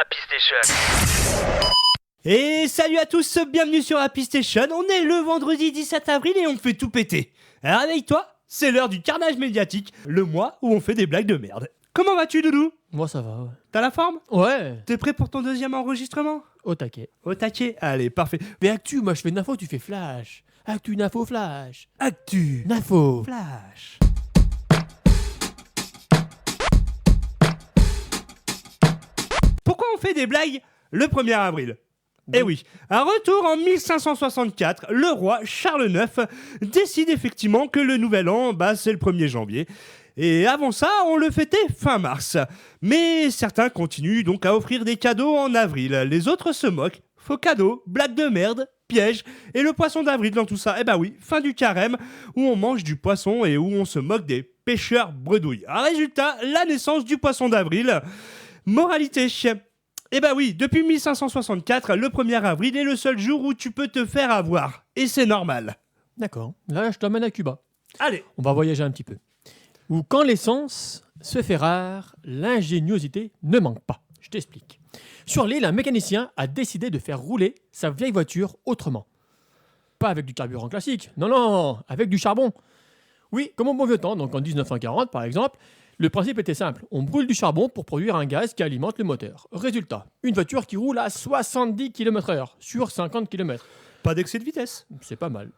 Happy Station. Et salut à tous, bienvenue sur Happy Station. On est le vendredi 17 avril et on fait tout péter. Alors réveille-toi, c'est l'heure du carnage médiatique, le mois où on fait des blagues de merde. Comment vas-tu, Doudou? Moi ça va, ouais. T'as la forme? Ouais, T'es prêt pour ton deuxième enregistrement? au taquet. Au taquet? Allez, parfait. Mais actu, moi je fais Nafo, tu fais Flash. Actu, Nafo, Flash. Actu Nafo. Flash. Pourquoi on fait des blagues le 1er avril? Eh oui, un retour en 1564, le roi Charles IX décide effectivement que le nouvel an, c'est le 1er janvier. Et avant ça, on le fêtait fin mars. Mais certains continuent donc à offrir des cadeaux en avril. Les autres se moquent. Faux cadeaux, blagues de merde, pièges. Et le poisson d'avril dans tout ça, eh ben oui, fin du carême, où on mange du poisson et où on se moque des pêcheurs bredouilles. Résultat, la naissance du poisson d'avril. Moralité. Eh ben oui, depuis 1564, le 1er avril est le seul jour où tu peux te faire avoir. Et c'est normal. D'accord, là je t'emmène à Cuba. Allez. On va voyager un petit peu. Où quand l'essence se fait rare, l'ingéniosité ne manque pas. Je t'explique. Sur l'île, un mécanicien a décidé de faire rouler sa vieille voiture autrement. Pas avec du carburant classique, non, avec du charbon. Oui, comme au bon vieux temps, donc en 1940 par exemple, le principe était simple. On brûle du charbon pour produire un gaz qui alimente le moteur. Résultat, une voiture qui roule à 70 km/h sur 50 km. Pas d'excès de vitesse. C'est pas mal.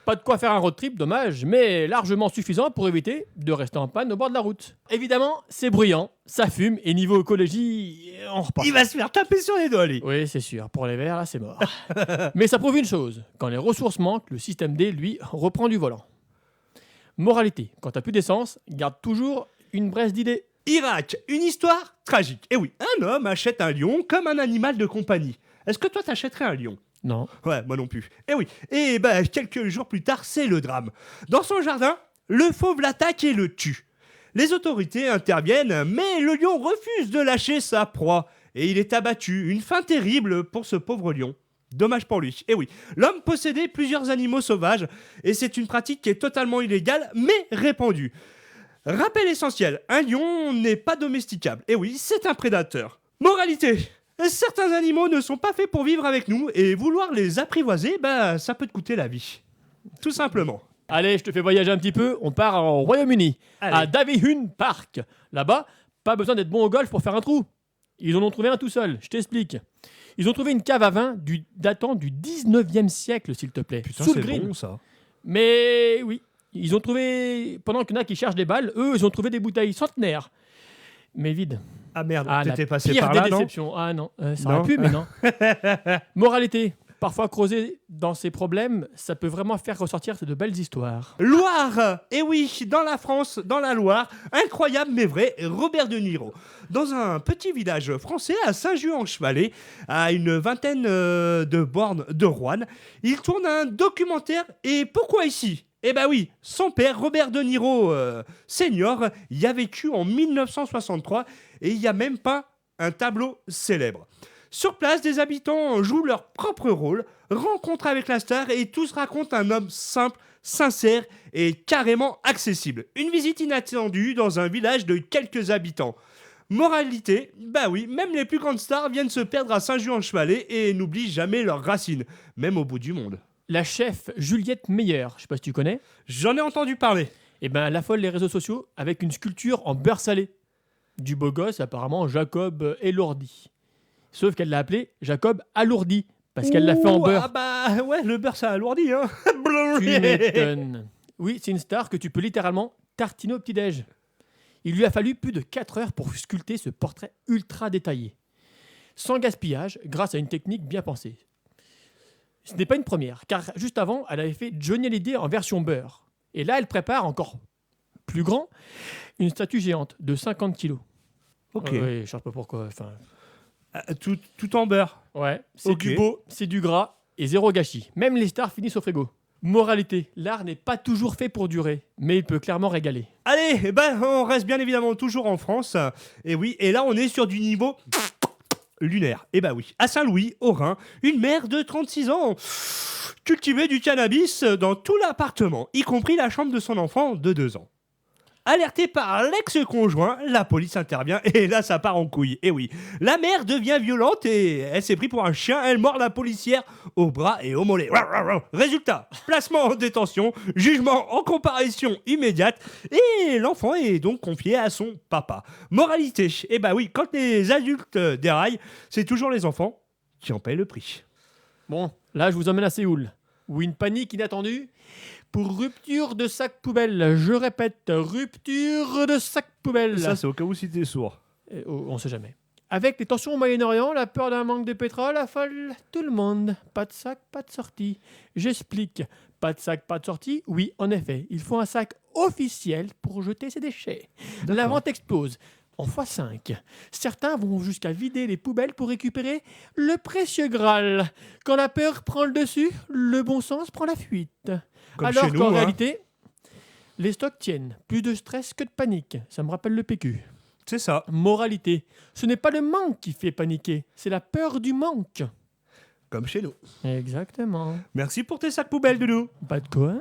Pas de quoi faire un road trip, dommage, mais largement suffisant pour éviter de rester en panne au bord de la route. Évidemment, c'est bruyant, ça fume, et niveau écologie, on repart. Il va se faire taper sur les doigts, lui. Oui, c'est sûr, pour les verts, là, c'est mort. Mais ça prouve une chose, quand les ressources manquent, le système D, lui, reprend du volant. Moralité, quand t'as plus d'essence, garde toujours une braise d'idées. Irak, une histoire tragique. Eh oui, un homme achète un lion comme un animal de compagnie. Est-ce que toi t'achèterais un lion? Non. Ouais, moi non plus. Eh oui, et quelques jours plus tard, c'est le drame. Dans son jardin, le fauve l'attaque et le tue. Les autorités interviennent, mais le lion refuse de lâcher sa proie. Et il est abattu, une fin terrible pour ce pauvre lion. Dommage pour lui. Eh oui, l'homme possédait plusieurs animaux sauvages, et c'est une pratique qui est totalement illégale, mais répandue. Rappel essentiel, un lion n'est pas domesticable. Eh oui, c'est un prédateur. Moralité, certains animaux ne sont pas faits pour vivre avec nous, et vouloir les apprivoiser, ça peut te coûter la vie. Tout simplement. Allez, je te fais voyager un petit peu, on part au Royaume-Uni, Allez. à Davyhune Park. Là-bas, pas besoin d'être bon au golf pour faire un trou. Ils en ont trouvé un tout seul, je t'explique. Ils ont trouvé une cave à vin datant du 19e siècle, s'il te plaît. Putain, sous le c'est green. bon ça. Mais oui, ils ont trouvé, pendant qu'il y en a qui cherchent des balles, eux, ils ont trouvé des bouteilles centenaires. Mais vides. Ah merde, Ah, la t'étais passé pire par des là, non? déceptions. Ah non, ça Non. aurait pu, mais non. Moralité, parfois creuser dans ces problèmes, ça peut vraiment faire ressortir de belles histoires. Loire. Eh oui, dans la France, dans la Loire, incroyable mais vrai, Robert De Niro. Dans un petit village français à Saint-Just-en-Chevalet, à une vingtaine de bornes de Roanne, il tourne un documentaire. Et pourquoi ici? Eh ben oui, son père, Robert De Niro senior, y a vécu en 1963 et il y a même pas un tableau célèbre. Sur place, des habitants jouent leur propre rôle, rencontrent avec la star et tous racontent un homme simple, sincère et carrément accessible. Une visite inattendue dans un village de quelques habitants. Moralité, oui, même les plus grandes stars viennent se perdre à Saint-Just-en-Chevalet et n'oublient jamais leurs racines, même au bout du monde. La chef Juliette Meyer, je sais pas si tu connais, J'en ai entendu parler. elle affole les réseaux sociaux avec une sculpture en beurre salé. Du beau gosse, apparemment, Jacob Elordi. Sauf qu'elle l'a appelé Jacob Alourdi, parce qu'elle l'a fait en beurre. Ah ouais, le beurre ça alourdit, hein. Tu m'étonnes. Oui, c'est une star que tu peux littéralement tartiner au petit-déj. Il lui a fallu plus de 4 heures pour sculpter ce portrait ultra détaillé. Sans gaspillage, grâce à une technique bien pensée. Ce n'est pas une première, car juste avant, elle avait fait Johnny Hallyday en version beurre. Et là, elle prépare encore plus grand, une statue géante de 50 kilos. Ok. Oui, je sais pas pourquoi. Enfin, Tout en beurre. ouais, c'est Ok. du beau, c'est du gras et zéro gâchis. Même les stars finissent au frigo. Moralité, l'art n'est pas toujours fait pour durer, mais il peut clairement régaler. Allez, on reste bien évidemment toujours en France. Et oui, et là on est sur du niveau lunaire. Oui, à Saint-Louis, au Rhin, une mère de 36 ans cultivait du cannabis dans tout l'appartement, y compris la chambre de son enfant de 2 ans. Alertée par l'ex-conjoint, la police intervient et là ça part en couille. Et oui, la mère devient violente et elle s'est pris pour un chien, elle mord la policière au bras et au mollet. Résultat, placement en détention, jugement en comparution immédiate et l'enfant est donc confié à son papa. Moralité, eh bah oui, quand les adultes déraillent, c'est toujours les enfants qui en payent le prix. Bon, là, je vous emmène à Séoul, où une panique inattendue pour rupture de sac poubelle. Je répète, rupture de sac poubelle. Ça, c'est au cas où si t'es sourd. On sait jamais. Avec les tensions au Moyen-Orient, la peur d'un manque de pétrole affole tout le monde. Pas de sac, pas de sortie. J'explique. Pas de sac, pas de sortie. Oui, en effet, il faut un sac officiel pour jeter ses déchets. D'accord. La vente explose. En x5. Certains vont jusqu'à vider les poubelles pour récupérer le précieux Graal. Quand la peur prend le dessus, le bon sens prend la fuite. Comme Alors chez nous, qu'en hein. réalité, les stocks tiennent. Plus de stress que de panique. Ça me rappelle le PQ. C'est ça. Moralité, ce n'est pas le manque qui fait paniquer, c'est la peur du manque. Comme chez nous. Exactement. Merci pour tes sacs poubelles, Doudou. Pas de quoi.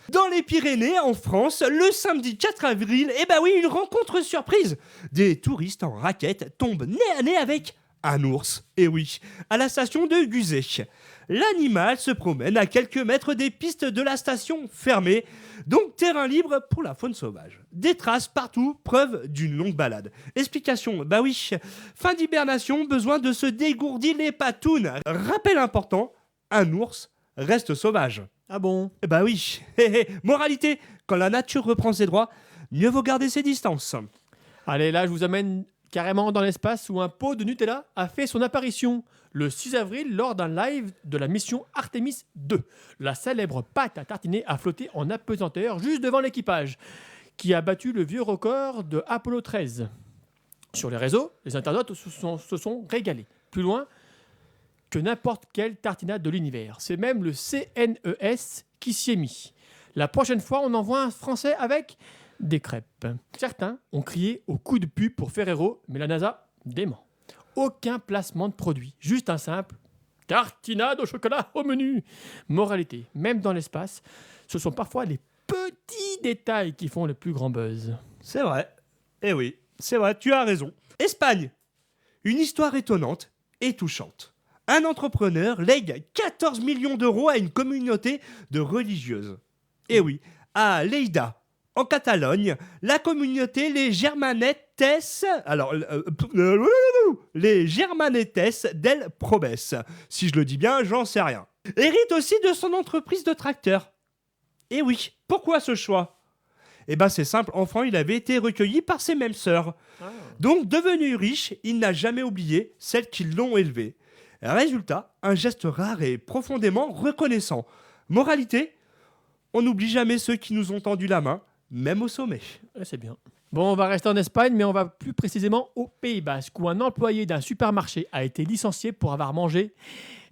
Dans les Pyrénées, en France, le samedi 4 avril, eh ben oui, une rencontre surprise. Des touristes en raquette tombent nez à nez avec un ours. Et oui, à la station de Guzet. L'animal se promène à quelques mètres des pistes de la station fermée, donc terrain libre pour la faune sauvage. Des traces partout, preuve d'une longue balade. Explication, bah oui, fin d'hibernation, besoin de se dégourdir les patounes. Rappel important, un ours reste sauvage. Ah bon? Bah oui. Moralité, quand la nature reprend ses droits, mieux vaut garder ses distances. Allez, là, je vous amène carrément dans l'espace où un pot de Nutella a fait son apparition le 6 avril lors d'un live de la mission Artemis 2. La célèbre pâte à tartiner a flotté en apesanteur juste devant l'équipage, qui a battu le vieux record de Apollo 13. Sur les réseaux, les internautes se sont régalés. Plus loin que n'importe quelle tartinade de l'univers. C'est même le CNES qui s'y est mis. La prochaine fois, on envoie un Français avec des crêpes. Certains ont crié au coup de pub pour Ferrero, mais la NASA dément. Aucun placement de produit, juste un simple tartinade au chocolat au menu. Moralité, même dans l'espace, ce sont parfois les petits détails qui font le plus grand buzz. C'est vrai. Eh oui, c'est vrai, tu as raison. Espagne. Une histoire étonnante et touchante. Un entrepreneur lègue 14 millions d'euros à une communauté de religieuses. Eh oui, à Lleida, en Catalogne, la communauté les Germanetes, les Germanetes del Probes, si je le dis bien, j'en sais rien, hérite aussi de son entreprise de tracteurs. Eh oui, pourquoi ce choix ? Eh ben c'est simple, enfant, il avait été recueilli par ses mêmes sœurs. Donc, devenu riche, il n'a jamais oublié celles qui l'ont élevé. Résultat, un geste rare et profondément reconnaissant. Moralité, on n'oublie jamais ceux qui nous ont tendu la main, même au sommet. C'est bien. Bon, on va rester en Espagne, mais on va plus précisément au Pays Basque, où un employé d'un supermarché a été licencié pour avoir mangé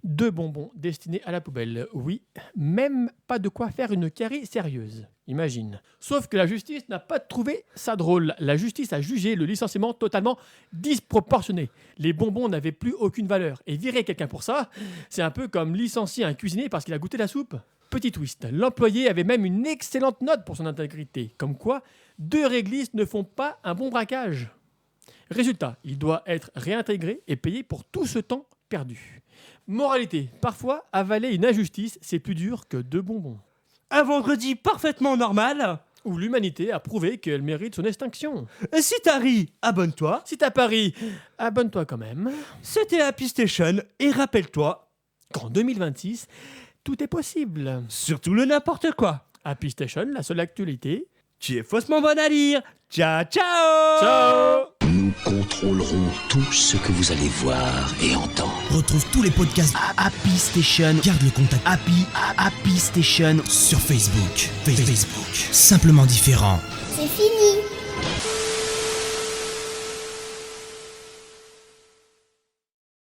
2 bonbons destinés à la poubelle. Oui, même pas de quoi faire une carie sérieuse. Imagine. Sauf que la justice n'a pas trouvé ça drôle. La justice a jugé le licenciement totalement disproportionné. Les bonbons n'avaient plus aucune valeur. Et virer quelqu'un pour ça, c'est un peu comme licencier un cuisinier parce qu'il a goûté la soupe. Petit twist, l'employé avait même une excellente note pour son intégrité. Comme quoi, 2 réglistes ne font pas un bon braquage. Résultat, il doit être réintégré et payé pour tout ce temps perdu. Moralité, parfois, avaler une injustice, c'est plus dur que 2 bonbons. Un vendredi parfaitement normal. Où l'humanité a prouvé qu'elle mérite son extinction. Si t'as ri, abonne-toi. Si t'as pari, abonne-toi quand même. C'était Happy Station et rappelle-toi Qu'en 2026, tout est possible. surtout le n'importe quoi, Happy Station, la seule actualité. qui est faussement bonne à lire. Ciao, ciao. Ciao. Nous contrôlerons tout ce que vous allez voir et entendre. Retrouve tous les podcasts Happy Station. Garde le contact Happy Station sur Facebook. Facebook. Simplement différent. C'est fini.